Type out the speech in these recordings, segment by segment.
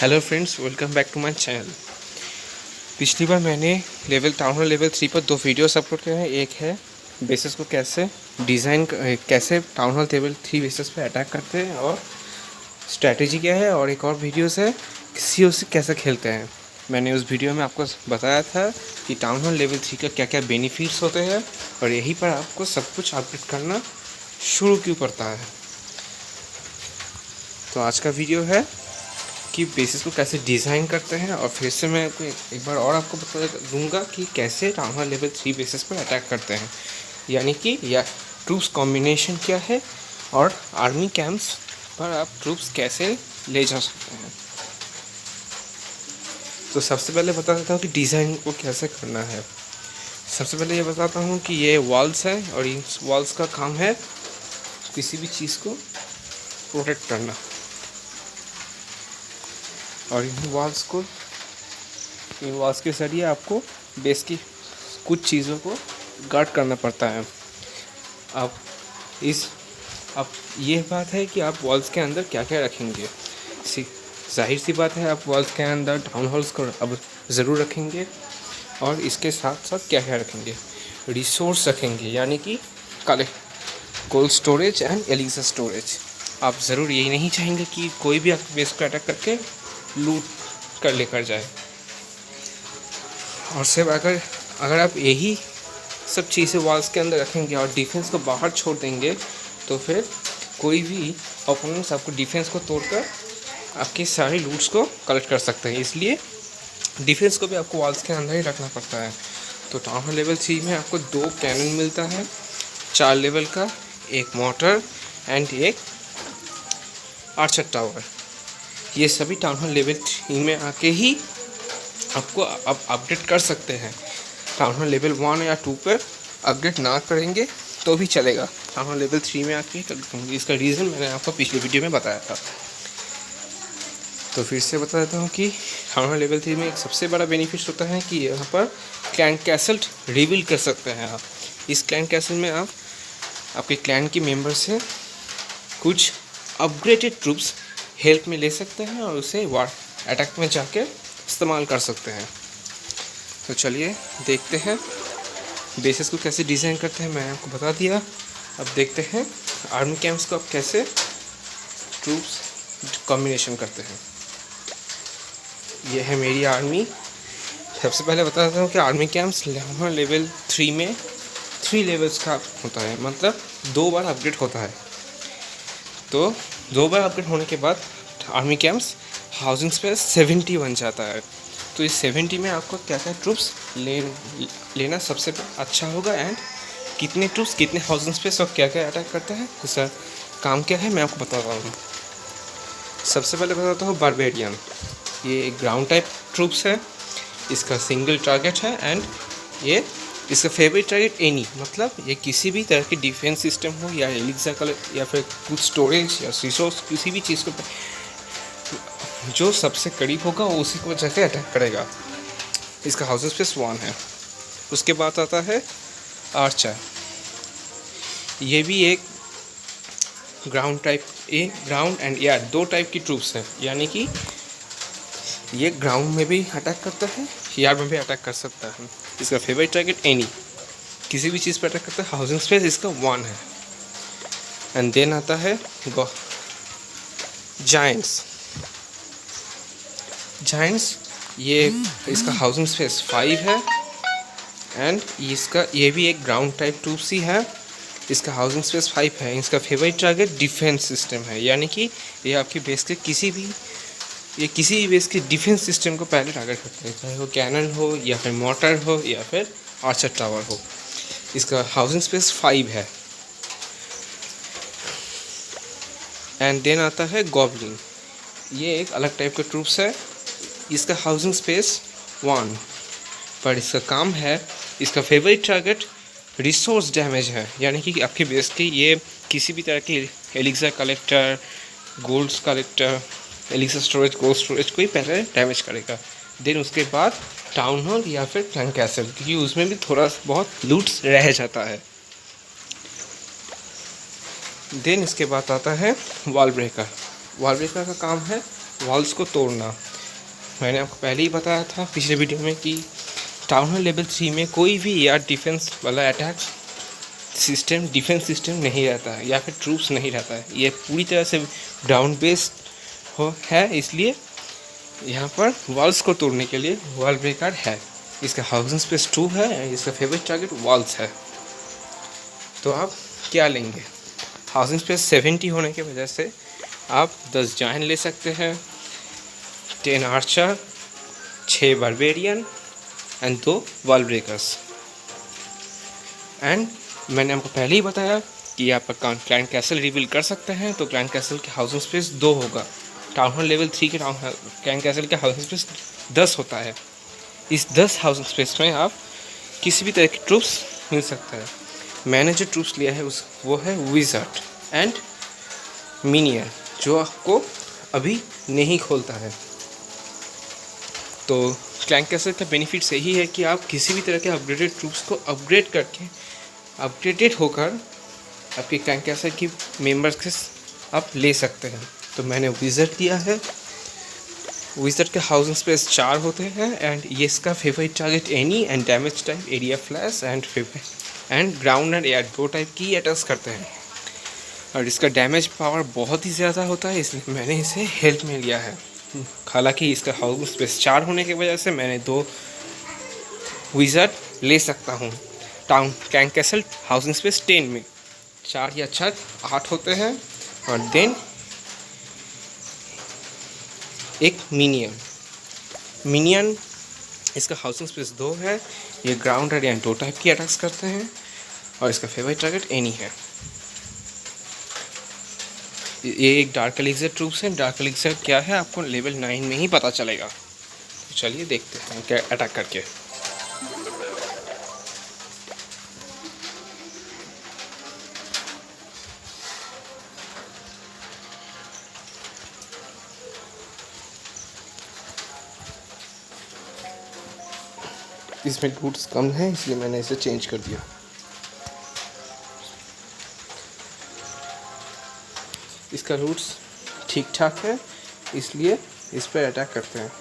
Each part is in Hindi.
Hello friends, welcome back to my channel. पिछली बार मैंने टाउन हॉल लेवल 3 पर 2 वीडियोस अपलोड किए हैं। एक है बेसिस को कैसे कैसे टाउन हॉल लेवल 3 बेसिस पे अटैक करते हैं और स्ट्रैटेजी क्या है, और एक और वीडियोस है सी से कैसे खेलते हैं। मैंने उस वीडियो में आपको बताया था कि टाउन हॉल लेवल 3 का क्या क्या बेनिफिट्स होते हैं और यहीं पर आपको सब कुछ अपडेट करना शुरू क्यों पड़ता है। तो आज का वीडियो है कि बेसिस को कैसे डिज़ाइन करते हैं, और फिर से मैं एक बार और आपको बता दूंगा कि कैसे टाउन हॉल लेवल 3 बेसिस पर अटैक करते हैं, यानी कि या ट्रूप्स कॉम्बिनेशन क्या है और आर्मी कैंप्स पर आप ट्रूप्स कैसे ले जा सकते हैं। तो सबसे पहले बता देता हूँ कि डिज़ाइन को कैसे करना है। सबसे पहले ये बताता हूँ कि ये वॉल्स है और इन वॉल्स का काम है किसी भी चीज़ को प्रोटेक्ट करना, और इन वॉल्स के जरिए आपको बेस की कुछ चीज़ों को गार्ड करना पड़ता है। अब ये बात है कि आप वॉल्स के अंदर क्या क्या रखेंगे। जाहिर सी बात है, आप वॉल्स के अंदर टाउन हॉल्स को अब ज़रूर रखेंगे, और इसके साथ साथ क्या क्या रखेंगे, रिसोर्स रखेंगे, यानी कि cold storage and elixir storage. आप ज़रूर यही नहीं चाहेंगे कि कोई भी आपके बेस को अटैक करके लूट कर लेकर जाए। और सिर्फ अगर आप यही सब चीज़ें वॉल्स के अंदर रखेंगे और डिफेंस को बाहर छोड़ देंगे, तो फिर कोई भी ओपोनेंट्स आपको डिफेंस को तोड़कर आपके सारे लूट्स को कलेक्ट कर सकते हैं। इसलिए डिफेंस को भी आपको वॉल्स के अंदर ही रखना पड़ता है। तो टाउन हॉल लेवल 3 में आपको 2 कैनन मिलता है 4 लेवल का, एक मोटर एंड एक आर्चर टावर। ये सभी टाउन हॉल लेवल 3 में आके ही आपको अपडेट कर सकते हैं। टाउन हॉल लेवल 1 या 2 पर अपडेट ना करेंगे तो भी चलेगा, टाउन हॉल लेवल 3 में आके करेंगे। इसका रीज़न मैंने आपको पिछले वीडियो में बताया था। तो फिर से बता देता हूँ कि टाउन हॉल लेवल 3 में एक सबसे बड़ा बेनिफिट होता है कि यहाँ पर क्लैन कैसल रिवील कर सकते हैं आप। इस क्लैन कैसल में आप आपके क्लैन के मेम्बर से कुछ अपग्रेडेड ट्रूप्स हेल्प में ले सकते हैं और उसे वार अटैक में जाके इस्तेमाल कर सकते हैं। तो चलिए देखते हैं बेसिस को कैसे डिज़ाइन करते हैं। मैंने आपको बता दिया, अब देखते हैं आर्मी कैंप्स को आप कैसे ट्रूप्स कॉम्बिनेशन करते हैं। ये है मेरी आर्मी। सबसे पहले बता देता हूँ कि आर्मी कैंप्स लेवल 3 में 3 लेवल्स का होता है, मतलब 2 बार अपग्रेड होता है। तो 2 बार अपग्रेड होने के बाद आर्मी कैंप्स हाउसिंग स्पेस 70 बन जाता है। तो इस 70 में आपको क्या क्या ट्रूप्स लेना सबसे अच्छा होगा, एंड कितने ट्रूप्स कितने हाउसिंग स्पेस और क्या क्या अटैक करते हैं, इसका काम क्या है मैं आपको बताता हूँ। सबसे पहले बताता हूँ बारबेरियन। ये एक ग्राउंड टाइप ट्रूप्स है, इसका सिंगल टारगेट है, एंड ये इसका फेवरेट टारगेट एनी, मतलब ये किसी भी तरह की डिफेंस सिस्टम हो या एलिक्सर कलेक्ट या फिर कुछ स्टोरेज या रिसोर्स, किसी भी चीज़ को जो सबसे करीब होगा वो उसी को जाके अटैक करेगा। इसका हाउस स्पेस 1 है। उसके बाद आता है आर्चर। ये भी एक ग्राउंड एंड एयर 2 टाइप की ट्रूप्स है, यानी कि ये ग्राउंड में भी अटैक करता है, एयर में भी अटैक कर सकता है। इसका फेवरेट टारगेट एनी, किसी भी चीज़ पर अटैक करता है। हाउसिंग स्पेस इसका 1 है। एंड देन आता है जायंट्स। ये इसका हाउसिंग स्पेस 5 है, एंड ये भी एक ग्राउंड टाइप ट्रूप्स ही है। इसका हाउसिंग स्पेस 5 है। इसका फेवरेट टारगेट डिफेंस सिस्टम है, यानी कि ये आपकी बेस के किसी भी बेस के डिफेंस सिस्टम को पहले टारगेट करते हैं, चाहे वो कैनन हो या फिर मोटर हो या फिर आर्चर टावर हो। इसका हाउसिंग स्पेस 5 है। एंड देन आता है गॉबलिन। ये एक अलग टाइप का ट्रूप्स है। इसका हाउसिंग स्पेस 1, पर इसका काम है, इसका फेवरेट टारगेट रिसोर्स डैमेज है, यानी कि आपके बेस के ये किसी भी तरह की elixir collector, golds collector, elixir storage, gold storage को ही पहले डैमेज करेगा। देन उसके बाद टाउन हॉल या फिर क्लैन कैसल, क्योंकि उसमें भी थोड़ा बहुत लूट्स रह जाता है। देन इसके बाद आता है वॉल ब्रेकर। वॉल ब्रेकर का काम है वॉल्स को तोड़ना। मैंने आपको पहले ही बताया था पिछले वीडियो में कि टाउन हॉल लेवल 3 में कोई भी एयर डिफेंस वाला अटैक सिस्टम, डिफेंस सिस्टम नहीं रहता है या फिर ट्रूप्स नहीं रहता है। ये पूरी तरह से ग्राउंड बेस्ड है, इसलिए यहाँ पर वॉल्स को तोड़ने के लिए वॉल ब्रेकर है। इसका हाउसिंग स्पेस 2 है, इसका फेवरेट टारगेट वॉल्स है। तो आप क्या लेंगे? हाउसिंग स्पेस 70 होने की वजह से आप 10 जायंट ले सकते हैं, 10 Archer, 6 barbarian and 2 wall breakers. And मैंने आपको पहले ही बताया कि आप क्लैन कैसल रिवील कर सकते हैं, तो क्लैन कैसल के हाउसिंग स्पेस 2 होगा। टाउन हॉल लेवल 3 के क्लैन कैसल के हाउसिंग स्पेस 10 होता है। इस 10 हाउसिंग स्पेस में आप किसी भी तरह की ट्रूप्स मिल सकता है। मैंने जो ट्रूप्स लिया है वो है विज़ार्ड एंड मिनियन, जो आपको अभी नहीं खोलता है। तो क्लैन कैसल का बेनिफिट यही है कि आप किसी भी तरह के अपग्रेडेड ट्रूप्स को अपग्रेड करके अपग्रेडेड होकर आपके क्लैन कैसल की मेंबर्स के आप ले सकते हैं। तो मैंने विज़ार्ड दिया है। विज़ार्ड के हाउसिंग स्पेस 4 होते हैं एंड ये इसका favourite target any and damage type, area flash and ground and air 2 type की अटैक्स करते हैं। और इसका डैमेज पावर बहुत ही ज़्यादा होता है, इसलिए मैंने इसे हेल्थ में लिया है। हालांकि इसका हाउसिंग स्पेस 4 होने की वजह से मैंने 2 विज़ार्ड ले सकता हूँ। Town clan castle housing space 10 में 4 या 8 होते हैं और देन एक मिनियन इसका हाउसिंग स्पेस 2 है। ये ग्राउंड एरिया 2 टाइप की अटैक्स करते हैं और इसका फेवरेट टारगेट एनी है। ये एक डार्क एलिक्सर ट्रूप्स है। डार्क एलिक्सर क्या है आपको लेवल 9 में ही पता चलेगा। तो चलिए देखते हैं क्या अटैक करके। इसमें रूट्स कम है, इसलिए मैंने इसे चेंज कर दिया। इसका रूट्स ठीक ठाक है, इसलिए इस पर अटैक करते हैं।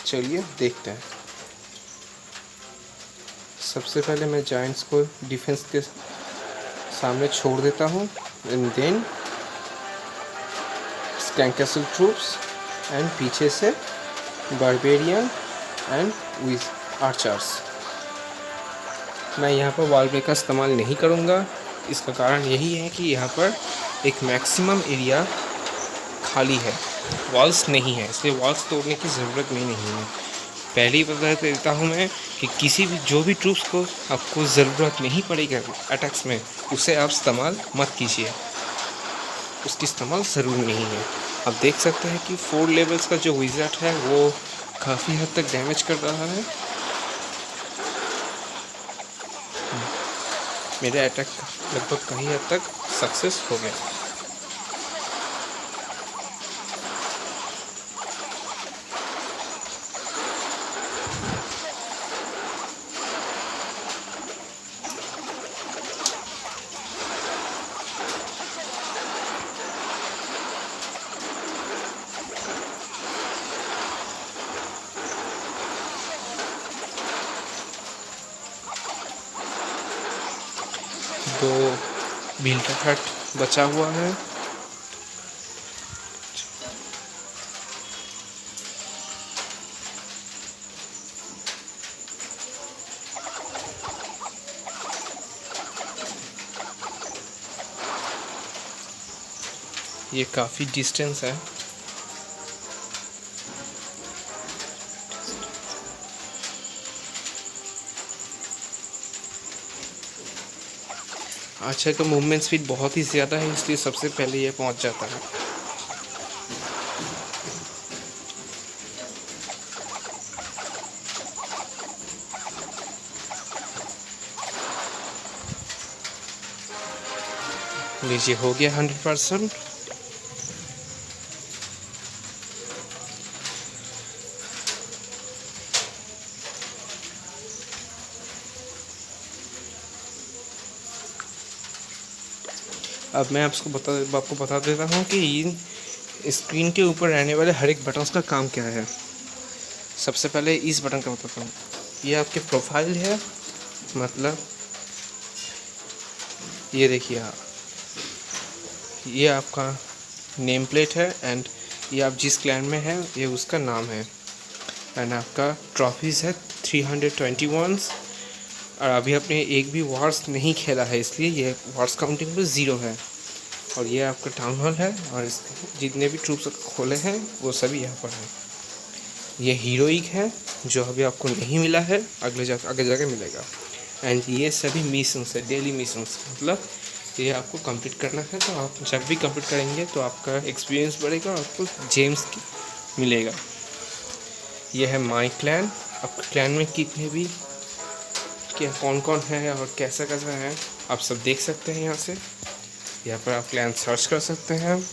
चलिए देखते हैं। सबसे पहले मैं जायंट्स को डिफेंस के सामने छोड़ देता हूँ and then clan castle troops and पीछे से बारबेरियन एंड विज आर्चर्स। मैं यहाँ पर वॉल ब्रेकर इस्तेमाल नहीं करूँगा। इसका कारण यही है कि यहाँ पर एक मैक्सिमम एरिया खाली है, वॉल्स नहीं है, इसलिए वॉल्स तोड़ने की ज़रूरत नहीं है। पहले ही बता देता हूँ मैं कि किसी भी जो भी ट्रूप्स को आपको ज़रूरत नहीं पड़ेगी अटैक्स में, उसे आप इस्तेमाल मत कीजिए, उसकी इस्तेमाल ज़रूर नहीं है। आप देख सकते हैं कि 4 लेवल्स का जो विज़ार्ड है वो काफ़ी हद तक डैमेज कर रहा है। मेरा अटैक लगभग कहीं हद तक सक्सेस हो गया। दो बिल्डर हट बचा हुआ है। ये काफ़ी डिस्टेंस है। अच्छा का मूवमेंट स्पीड बहुत ही ज़्यादा है, इसलिए सबसे पहले ये पहुंच जाता है। लीजिए हो गया 100%। अब मैं आपको बता देता हूँ कि स्क्रीन के ऊपर रहने वाले हर एक बटन्स का काम क्या है। सबसे पहले इस बटन का बताता हूँ। ये आपके प्रोफाइल है, मतलब ये देखिए आप, ये आपका नेम प्लेट है एंड ये आप जिस क्लैन में है ये उसका नाम है। एंड आपका ट्रॉफीज़ है 321 और अभी आपने एक भी वॉर्स नहीं खेला है इसलिए ये वॉर्स काउंटिंग पर 0 है। और ये आपका टाउन हॉल है और इसके जितने भी ट्रूप्स खोले हैं वो सभी यहाँ पर हैं। ये हीरोइक है जो अभी आपको नहीं मिला है, आगे जाके मिलेगा। एंड ये सभी मिशंस है, डेली मिशंस, मतलब ये आपको कंप्लीट करना है। तो आप जब भी कंप्लीट करेंगे तो आपका एक्सपीरियंस बढ़ेगा और आपको जेम्स मिलेगा। ये है माई क्लैन। आपके क्लैन में कितने भी क्या कौन कौन है और कैसा कैसा है आप सब देख सकते हैं। यहाँ से यहाँ पर आप क्लैन सर्च कर सकते हैं,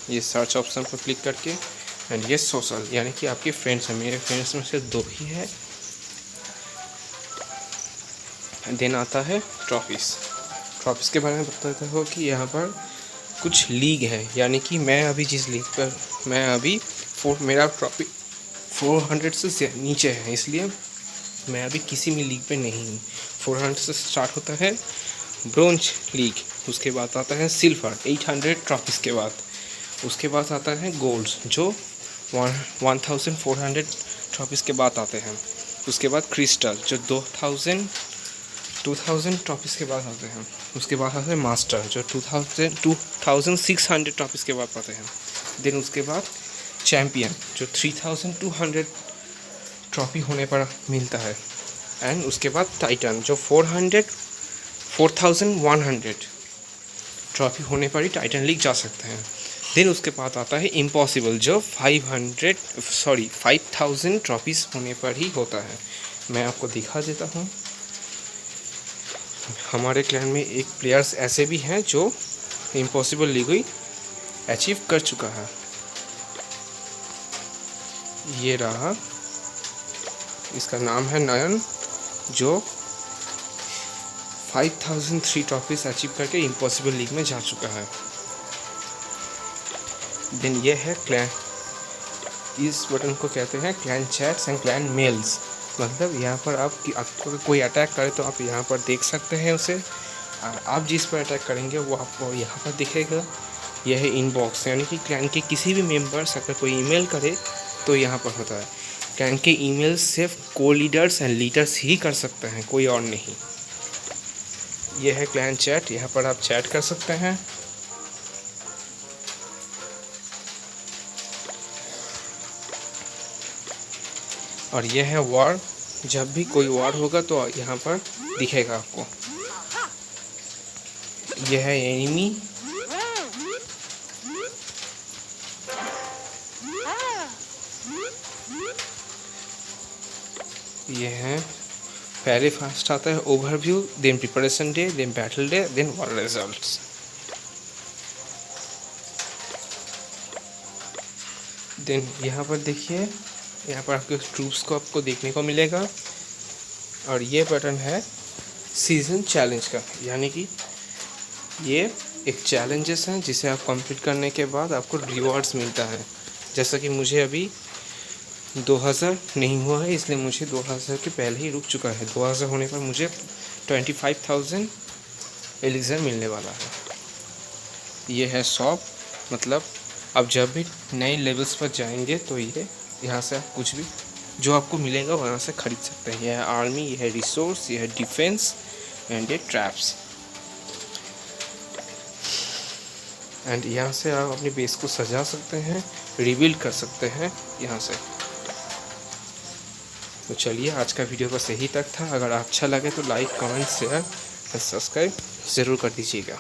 ये सर्च ऑप्शन पर क्लिक करके। एंड ये सोशल, यानी कि आपके फ्रेंड्स हैं। मेरे फ्रेंड्स में से 2 ही है। देन आता है ट्रॉफीज़ के बारे में बताता हो कि यहाँ पर कुछ लीग है, यानी कि मैं अभी जिस लीग पर मैं अभी मेरा ट्रॉफी 400 से नीचे है, इसलिए मैं अभी किसी भी लीग पे नहीं हूँ। 400 से स्टार्ट होता है ब्रोंज लीग, उसके बाद आता है सिल्वर 800 ट्रॉफीज़ के बाद, उसके बाद आता है गोल्ड जो 1400 ट्रॉफीज़ के बाद आते हैं, उसके बाद क्रिस्टल जो 2000 ट्रॉफीज़ के बाद आते हैं, उसके बाद आते हैं मास्टर जो 2600 ट्रॉफीज़ के बाद आते हैं। देन उसके बाद चैम्पियन जो 3200 ट्रॉफी होने पर मिलता है। एंड उसके बाद टाइटन जो 4100 ट्रॉफी होने पर ही टाइटन लीग जा सकते हैं। देन उसके बाद आता है इम्पॉसिबल जो 5000 ट्रॉफीज़ होने पर ही होता है। मैं आपको दिखा देता हूँ। हमारे क्लैन में एक प्लेयर्स ऐसे भी हैं जो इम्पॉसिबल लीग ही अचीव कर चुका है। ये रहा, इसका नाम है नयन जो 5003 ट्रॉफीज़ अचीव करके इम्पॉसिबल लीग में जा चुका है। देन ये है क्लैन, इस बटन को कहते हैं clan chats and clan mails. मतलब यहाँ पर आपको कोई अटैक करे तो आप यहाँ पर देख सकते हैं उसे, और आप जिस पर अटैक करेंगे वो आपको यहाँ पर दिखेगा। यह है इनबॉक्स, यानी कि क्लैन के किसी भी मेंबर्स अगर कोई ईमेल करे तो यहाँ पर होता है। क्लैन के ईमेल सिर्फ को लीडर्स एंड लीडर्स ही कर सकते हैं, कोई और नहीं। यह है क्लैन चैट, यहाँ पर आप चैट कर सकते हैं। और यह है वॉर, जब भी कोई वॉर होगा तो यहाँ पर दिखेगा आपको। यह है एनिमी, ये है पहले फर्स्ट आता है overview, then preparation day, then battle day, then war results. Then यहाँ पर देखिए, यहाँ पर आपके ट्रूप्स को आपको देखने को मिलेगा। और ये बटन है सीजन चैलेंज का, यानी कि ये एक चैलेंजेस हैं जिसे आप कंप्लीट करने के बाद आपको रिवॉर्ड्स मिलता है। जैसा कि मुझे अभी 2000 नहीं हुआ है, इसलिए मुझे 2000 के पहले ही रुक चुका है। 2000 होने पर मुझे 25,000 एलिक्सर मिलने वाला है। ये है शॉप, मतलब आप जब भी नए लेवल्स पर जाएंगे तो ये यहाँ से आप कुछ भी जो आपको मिलेगा वहाँ से ख़रीद सकते हैं। यह है आर्मी, यह है रिसोर्स, यह है डिफेंस एंड ये ट्रैप्स। एंड यहाँ से आप अपनी बेस को सजा सकते हैं, रिबिल्ड कर सकते हैं यहाँ से। तो चलिए, आज का वीडियो बस यही तक था। अगर अच्छा लगे तो लाइक, कमेंट, शेयर और सब्सक्राइब ज़रूर कर दीजिएगा।